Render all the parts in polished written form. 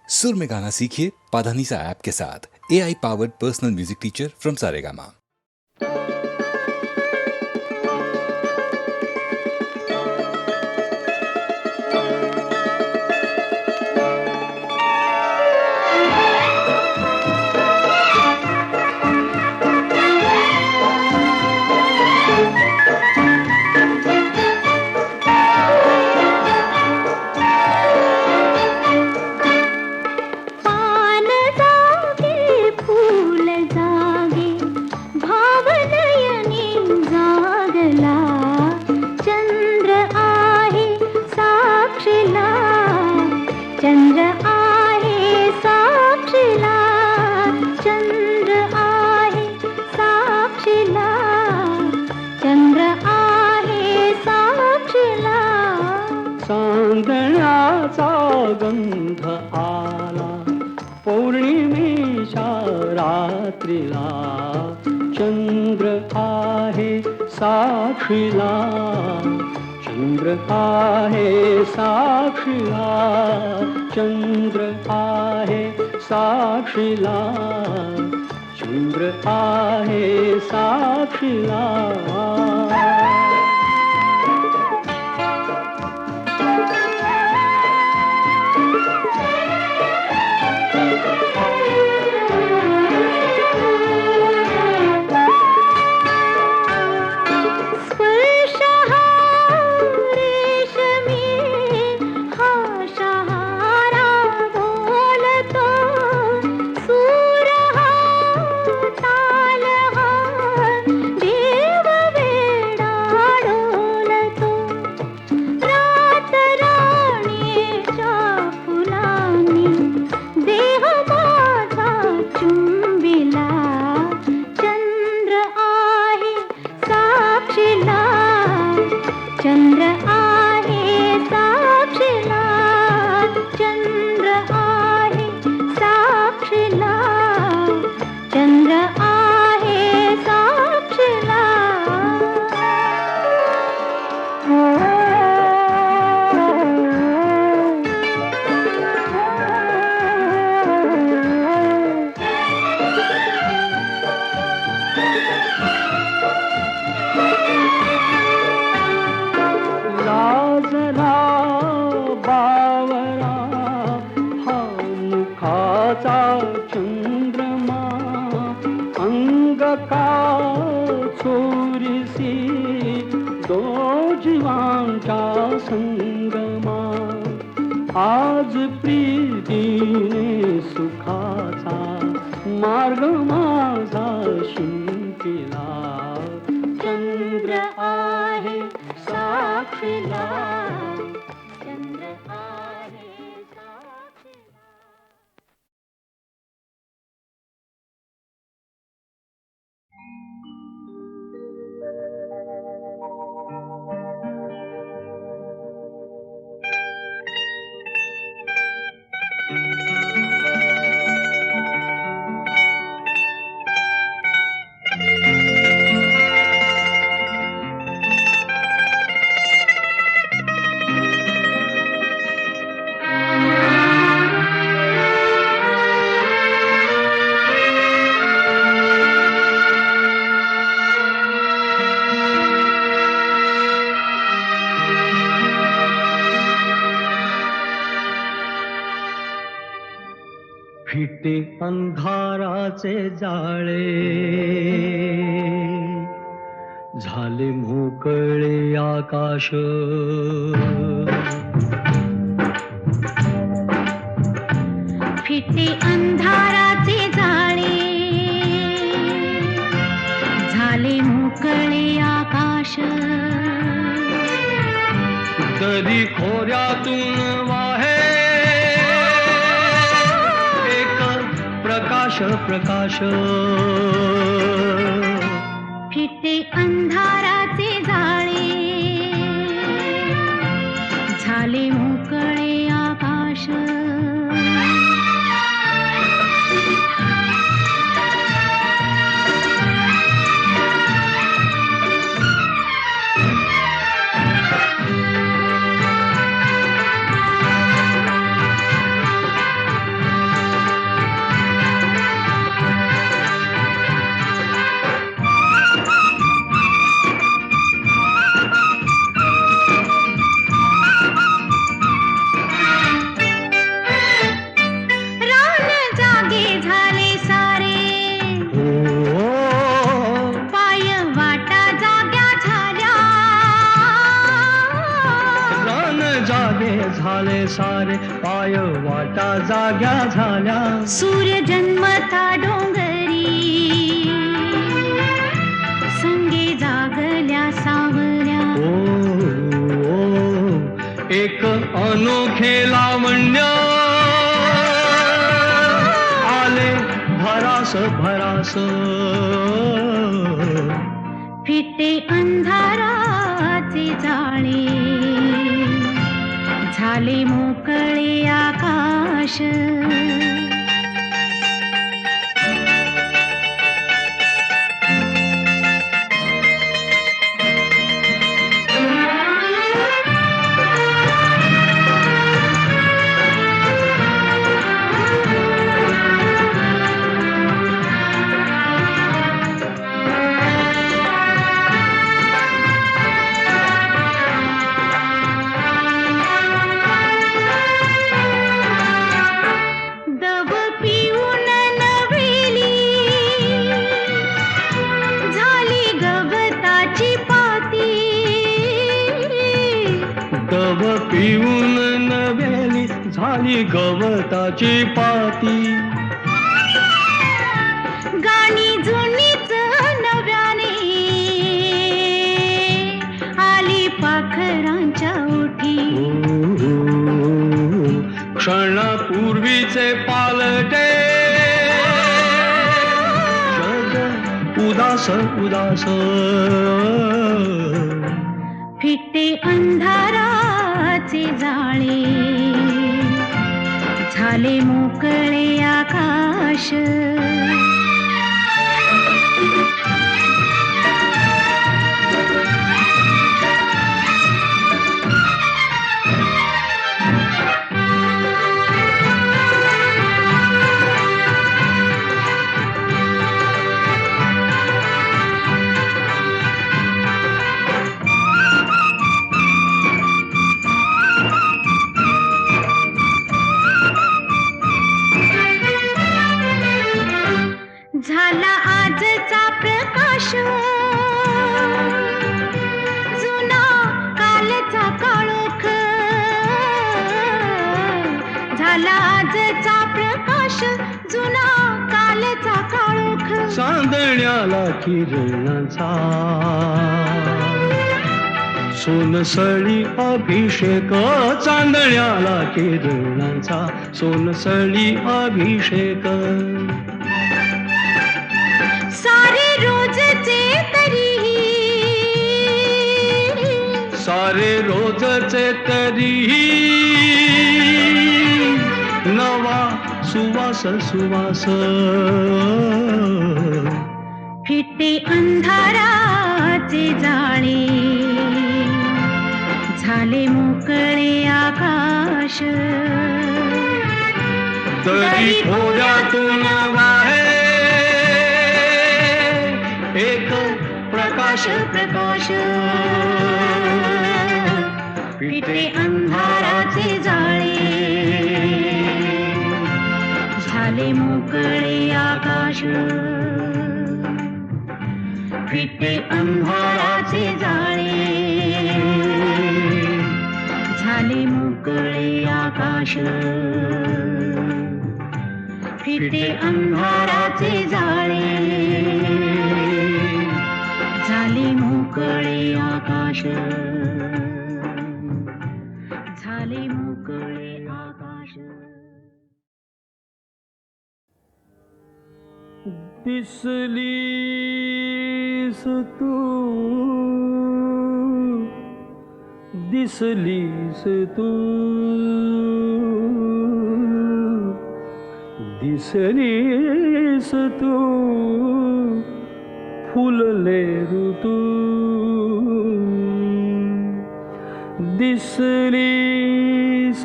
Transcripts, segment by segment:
सुर में गाना सीखिए पाधानीसा ऐप के साथ। AI powered personal music teacher from Saregama. चांदण्याचा गंध आला पौर्णिमेच्या रात्रीला, चंद्र आहे साक्षीला, चंद्र आहे साक्षीला, चंद्र आहे साक्षीला, चंद्र आहे साक्षीला। चंद्रमा अंग का चोरीसी दो जीवांचा संगमा, आज प्रीतीने सुखाचा मार्ग माझा शिंपिला, चंद्र आहे साक्षीला, चंद्र आहे साक्षीला। फिटे अंधाराचे जाळे, झाले मोकळे आकाश, फिटे अंधाराचे जाळे, झाले मोकळे आकाश, दरी खोऱ्यातून वाहे प्रकाश प्रकाश, फिटे अंधाराचे जाळे, झाले मोकळे आकाश, त्या जाग्या झाल्या. सूर्य जन्मता डोंगरी संगे जागल्या सावल्या. ओ एक अनोखे लावण्य आले भरास भरास. फिटे अंधाराचे जाळे झाले मोकळे आकाश. दव पिऊन नवेली झाली गवताची पाती. दव पिऊन नव्याली झाली गवताची पाती. गाणी जुनीच नव्याने आली पाखरांच्या ओठी. क्षणापूर्वीचे पालटे जग उदास उदास. फिटे अंधाराचे जाळे झाले मोकळे आकाश. झाला आजचा प्रकाश जुना कालचा काळोख. झाला आजचा प्रकाश जुना कालचा काळोख. चांदण्याला किरणाचा सोनसळी अभिषेक. चांदण्याला किरणाचा सोनसळी अभिषेक. सारे रोजचे तरीही सारे रोजचे तरीही नवा सुवास सुवास. फिटे अंधाराचे जाळे झाले मोकळे आकाश. तरी थोड्यातून वाहे एक प्रकाश प्रकाश. फिटे अंधाराचे जाळे झाले मोकळे आकाश. फिटे अंधाराचे जाळे झाले मोकळे आकाश. फिटे अंधाराचे जाळे झाले मोकळे आकाश. झाले मोकळे आकाश. दिसलीस तू दिसलीस तू दिसलीस तू फुलले ऋतू. दिसलीस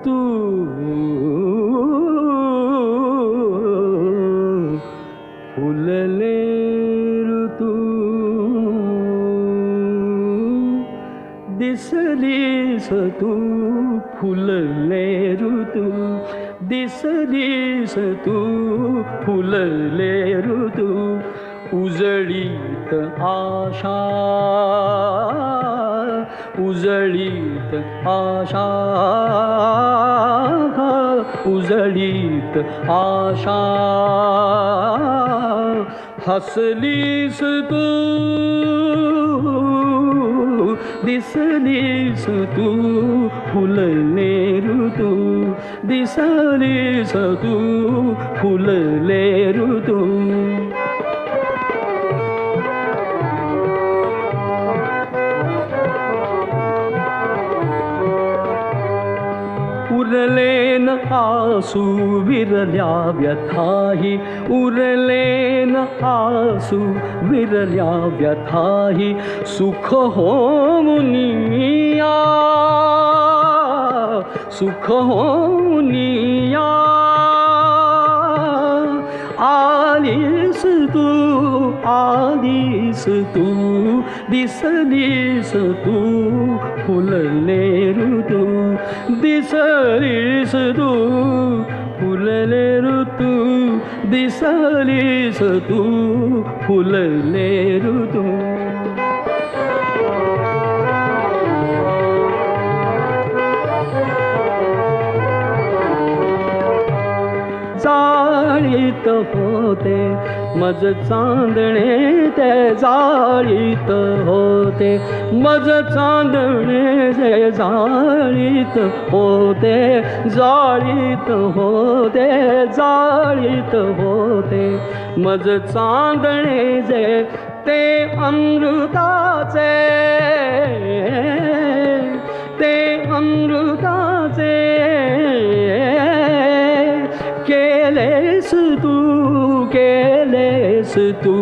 तू फुलले ऋतू. दिसलीस तू फुलले ऋतू. दिसलीस तू फुलले ऋतू. उजळीत आशा उजळीत आशा उजळीत आशा हसलीस तू दिसलीस तू फुलले ऋतू दिसलीस तू फुलले ऋतू उरलेन आसू विरल्या व्यथाही उरलेन आसू विरल्या व्यथाही सुख होऊनिया सुख होऊनिया आलीस तू दिसलीस तू फुलले ऋतू दिसलीस तू फुलले ऋतू दिसलीस तू फुलले ऋतू जाळीत होते मज चांदणे ते जाळीत होते मज चांदणे ते जाळीत होते जाळीत होते जाळीत होते मज चांदणे जे ते अमृताचे ते अमृताचे केलेस तू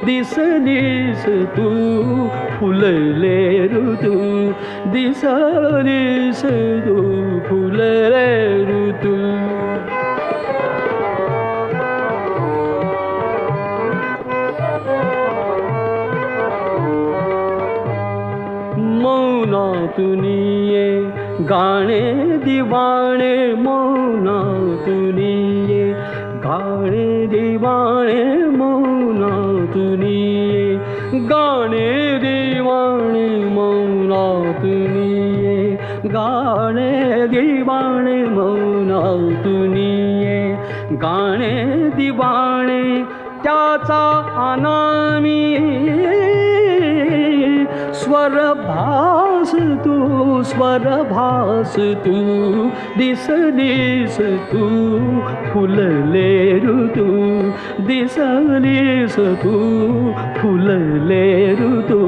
दिसलीस तू फुलले ऋतू दिसलीस तू फुलले ऋतू मौनातुनिये गाणे दिवाणे मौनातुनिये गाणे दिवाणे मौनातुनिये गाणे दिवाणे मौनातुनिये गाणे दिवाणे मौनातुनिये गाणे दिवाणे त्याचा अनामी स्वरभास तू दिसलीस तू फुलले ऋतू दिसलीस तू फुलले ऋतू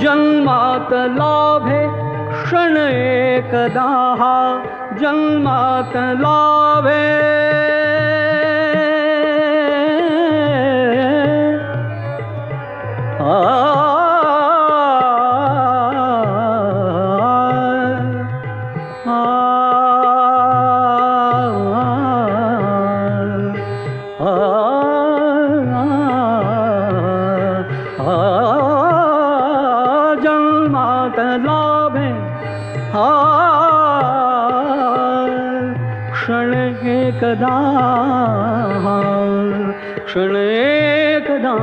जन्मात लाभे क्षण एकदा जन्मात लाभे जन्मात लाभे क्षण एकदा क्षण एकदा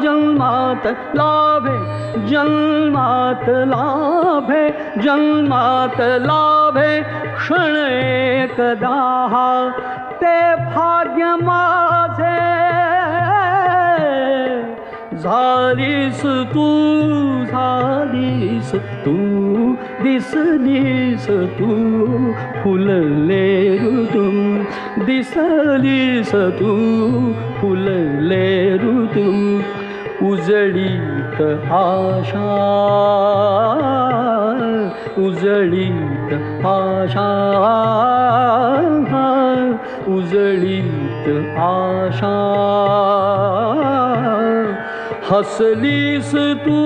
जन्मात लाभे जन्मात लाभे जन्मात लाभे क्षण एकदा ते भाग्य माझे झालीस तू दिसलीस तू फुलले ऋतू दिसलीस तू फुलले ऋतू उजळीत आशा उजळीत आशा उजळीत आशा हसलीस तू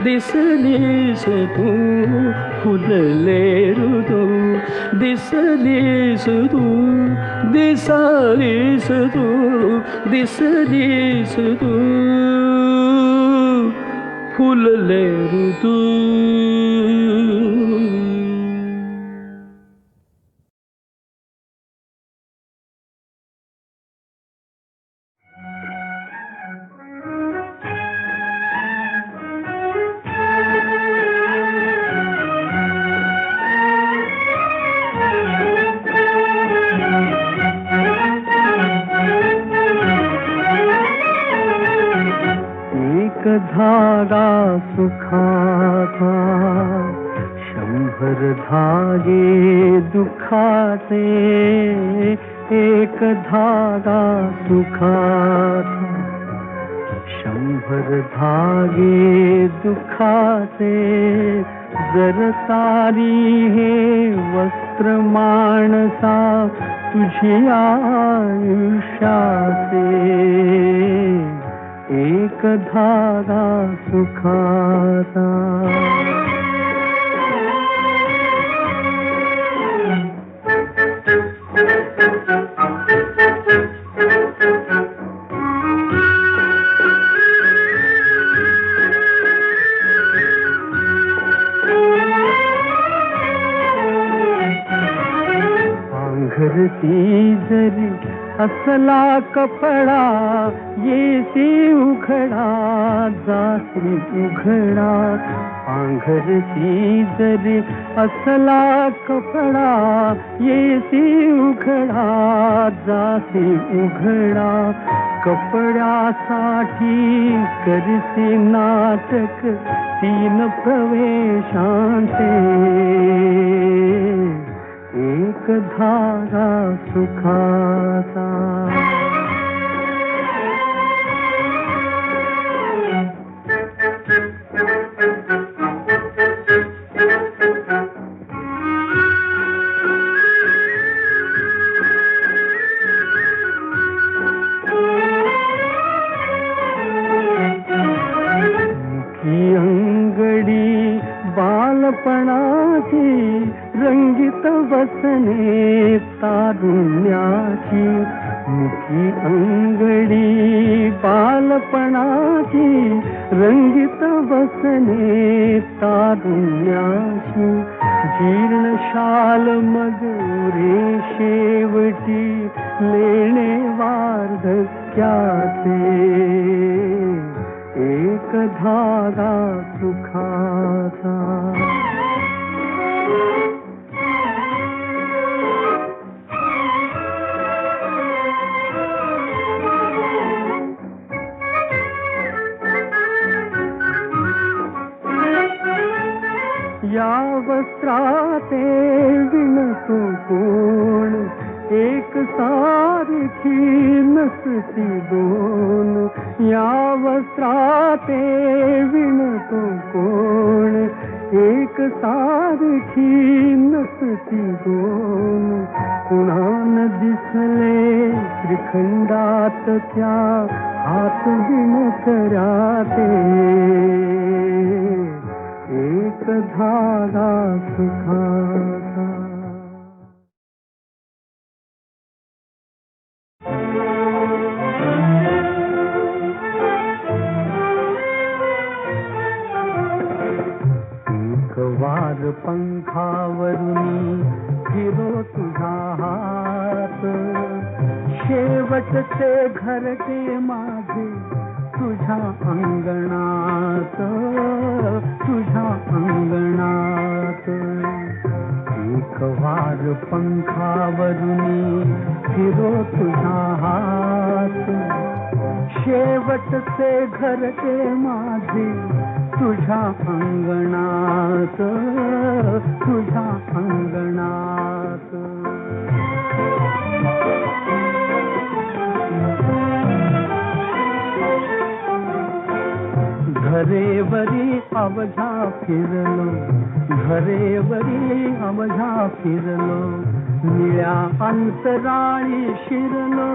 दिसलीस तू फुलले ऋतू दिसलीस तू दिसलीस तू दिसलीस तू फुलले ऋतू. एक धागा सुखाचा, 100 धागे दुखाचे. एक धागा सुखाचा, 100 धागे दुखाचे. जर सारी हे वस्त्र माणसा तुझी आयुष्याचे. एक धागा सुखाचा. पांघरती जरी असला कपडा, येसी उघडा जासी उघडा. पांघरती जरी असला कपडा, येसी उघडा जासी उघडा. कपड्यासाठी करसी नाटक 3 प्रवेशांचे. एक धागा सुखाचा. मुखी अंगडी बालपणाची, रंगीत वसने तारुण्याची. मुखी अंगडी बालपणाची, रंगीत वसने तारुण्याची. जीर्ण शाल मग रे शेवटी, लेणे वार्धक्याचे. एक धागा सुखाचा. या वस्त्राते विणतो कोण, एक सारखी नसती दोन. या वस्त्राते विणतो कोण, एक सारखी नसती दोन. कुणान दिसले त्रिखंडात त्या, हात विणकऱ्याते. एक धागा सुखाचा. एक वार पंखावरून फिरो तुझा हात. शेवटचे घरटे माझे तुझ्या अंगणात. तुझ्या अंगणात. एक वार पंखावरून फिरो तुझा हात. शेवटचे घरटे माझे तुझ्या अंगणात. तुझ्या अंगणात. घरेवरी अवघा फिरलो, घरेवरी अवघा फिरलो. निळ्या अंतराळी शिरलो,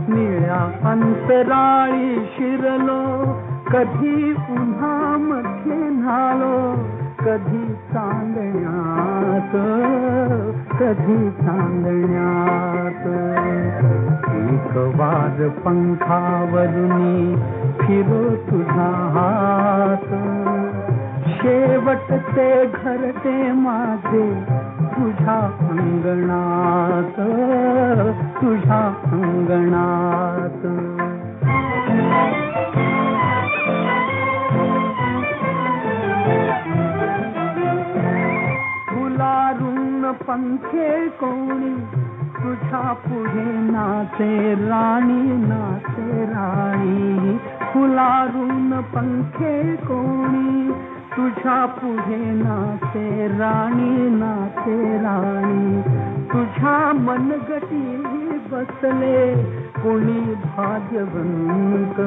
निळ्या अंतराळी शिरलो. कधी उन्हामध्ये न्हालो, कधी चांदण्यात. कधी चांदण्यात. एक वार पंखावरून फिरो तुझा हात. शेवटचे घरटे माझे तुझ्या अंगणात, तुझ्या अंगणात. फुलारून पंखे कोणी तुझ्या पुढे नाचे राणी, नाचे राणी. फुलारून पंखे कोणी तुझ्या पुढे नाचे राणी, नाचे राणी. तुझ्या मनगटी बसले कोणी भाग्यवंत,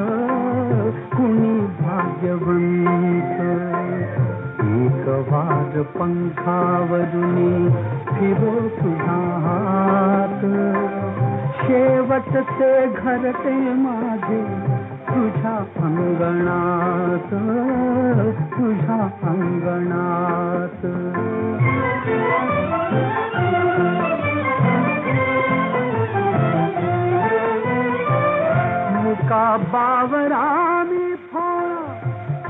कोणी भाग्यवंत. एक वार पंखावरून फिरो तुझा हात, शेवटचे घरटे माझे तुझ्या अंगणात, तुझ्या अंगणात. मुका बावरा मी फोळा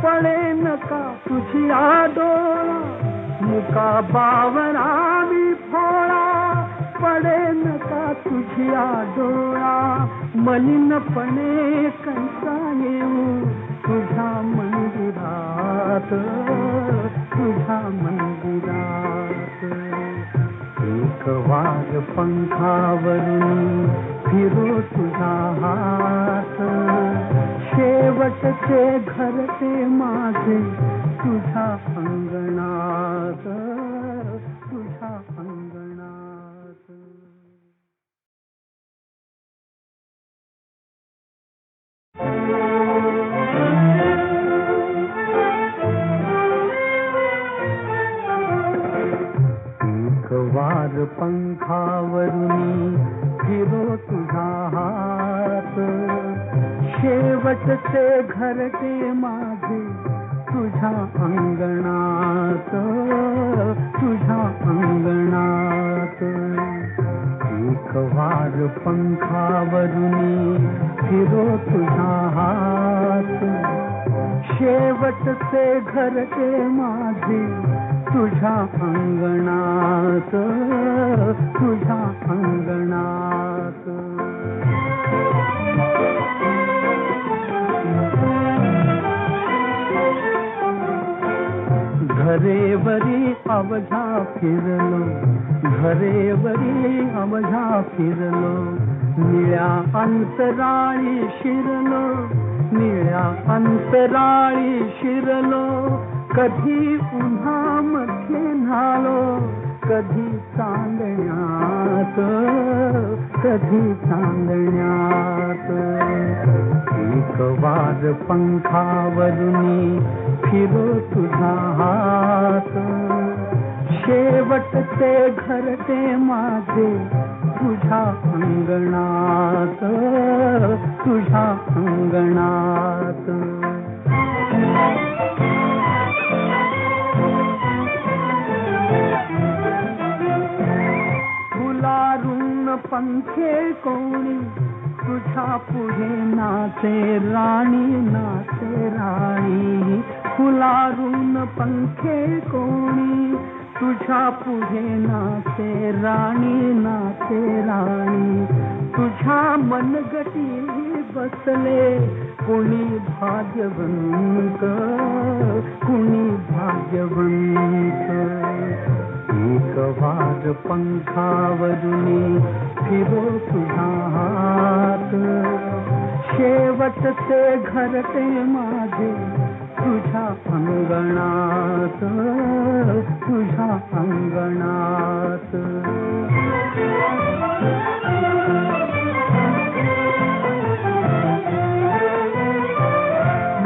पळे नका तुझी डोळा. मुका बावरा मी फोळा पडे नका तुझी डोळा. मलिनपणे कंसा येऊ तुझ्या मंदिरात, तुझ्या मंदिरात. एक वार पंखावरून फिरो तुझा हात, शेवटचे घरटे माझे तुझ्या अंगणात, तुझ्या अंगणात. एक वार पंखावरून फिरो तुझा हात, शेवटचे घरटे माझे तुझ्या अंगणात, तुझ्या अंगणात. एक वार पंखावरून फिरो तुझा हात, शेवटचे घरटे माझे तुझ्या अंगणात, तुझ्या अंगणात. घरेवरी अवघा फिरलो, घरेवरी अवघा फिरलो. निळ्या अंतराळी शिरलो, निळ्या अंतराळी शिरलो. कधी उन्हामध्ये न्हालो, कधी चांदण्यात, कधी चांदण्यात. एक वार पंखावरून फिरो तुझा हात, शेवटचे घरटे माझे तुझ्या अंगणात, तुझ्या अंगणात. फुलारून पंखे कोणी तुझ्या पुढे नाचे राणी, नाचे राणी. फुलारून पंखे कोणी तुझ्या पुढे नाचे राणी, नाचे राणी. तुझ्या मनगटी बसले कोणी भाग्यवंत, कोणी भाग्यवंत. एक वार पंखावरून फिरो तुझा हात, शेवटचे घरटे माझे तुझ्या अंगणात, तुझ्या अंगणात.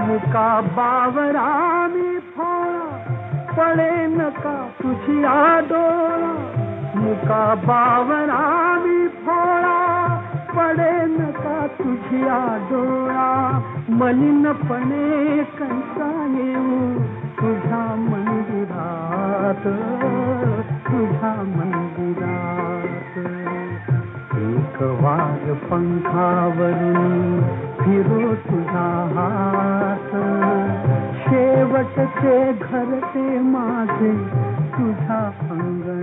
मुका बावरा मी फोळा पळे नका तुझी डोळा. मुका बावरा मी फोळा पडे नका तुझी डोळा. मलिनपणे कंसा येऊ तुझ्या मंदिरात, तुझ्या मंदिरात. एक वार पंखावरून फिरो तुझा हात, शेवट वाटते घर ते माझे तुझ्या अंगण